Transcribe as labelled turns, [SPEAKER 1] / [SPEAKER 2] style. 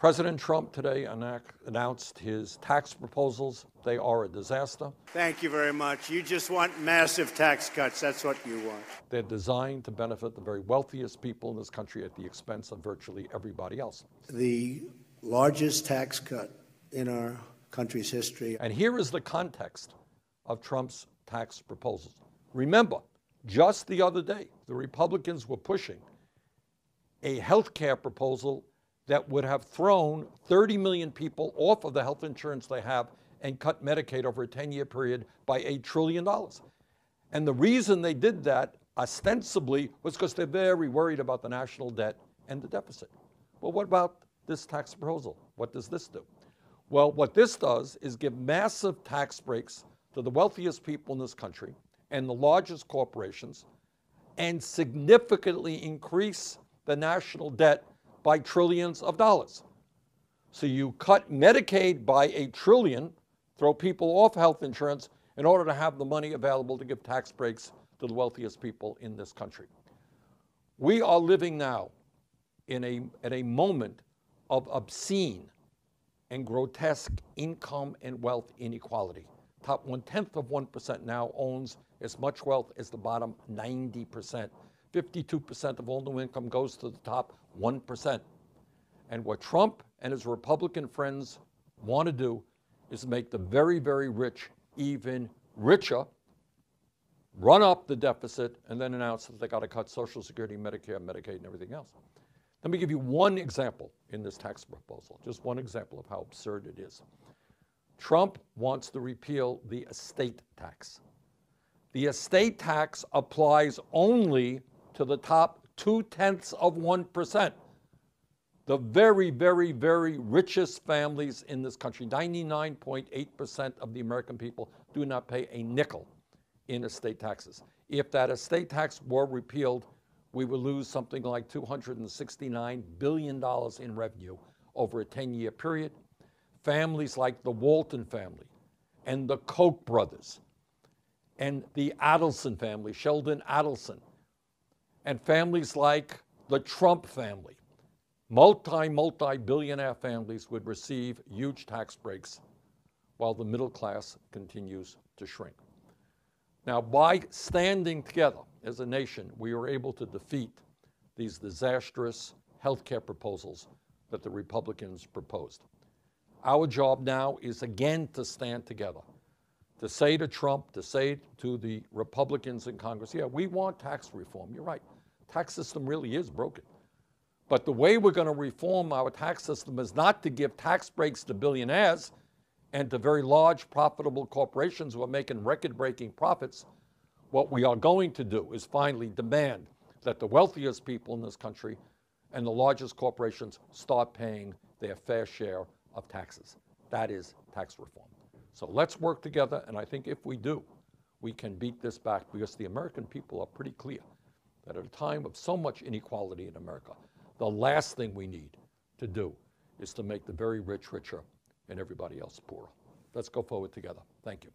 [SPEAKER 1] President Trump today announced his tax proposals. They are a disaster.
[SPEAKER 2] Thank you very much. You just want massive tax cuts. That's what you want.
[SPEAKER 1] They're designed to benefit the very wealthiest people in this country at the expense of virtually everybody else.
[SPEAKER 2] The largest tax cut in our country's history.
[SPEAKER 1] And here is the context of Trump's tax proposals. Remember, just the other day, the Republicans were pushing a health care proposal that would have thrown 30 million people off of the health insurance they have and cut Medicaid over a 10-year period by $8 trillion. And the reason they did that, ostensibly, was because they're very worried about the national debt and the deficit. Well, what about this tax proposal? What does this do? Well, what this does is give massive tax breaks to the wealthiest people in this country and the largest corporations, and significantly increase the national debt by trillions of dollars. So you cut Medicaid by $1 trillion, throw people off health insurance in order to have the money available to give tax breaks to the wealthiest people in this country. We are living now at a moment of obscene and grotesque income and wealth inequality. Top 0.1% now owns as much wealth as the bottom 90%. 52% of all new income goes to the top 1%. And what Trump and his Republican friends want to do is make the very, very rich even richer, run up the deficit, and then announce that they got to cut Social Security, Medicare, Medicaid, and everything else. Let me give you one example in this tax proposal, just one example of how absurd it is. Trump wants to repeal the estate tax. The estate tax applies only to the top 0.2%. The very, very, very richest families in this country, 99.8% of the American people do not pay a nickel in estate taxes. If that estate tax were repealed, we would lose something like $269 billion in revenue over a 10-year period. Families like the Walton family and the Koch brothers and the Adelson family, Sheldon Adelson, and families like the Trump family, multi-billionaire families would receive huge tax breaks while the middle class continues to shrink. Now, by standing together as a nation, we were able to defeat these disastrous health care proposals that the Republicans proposed. Our job now is again to stand together, to say to Trump, to say to the Republicans in Congress, yeah, we want tax reform. You're right. Tax system really is broken. But the way we're going to reform our tax system is not to give tax breaks to billionaires and to very large profitable corporations who are making record-breaking profits. What we are going to do is finally demand that the wealthiest people in this country and the largest corporations start paying their fair share of taxes. That is tax reform. So let's work together, and I think if we do, we can beat this back, because the American people are pretty clear that at a time of so much inequality in America, the last thing we need to do is to make the very rich richer and everybody else poorer. Let's go forward together. Thank you.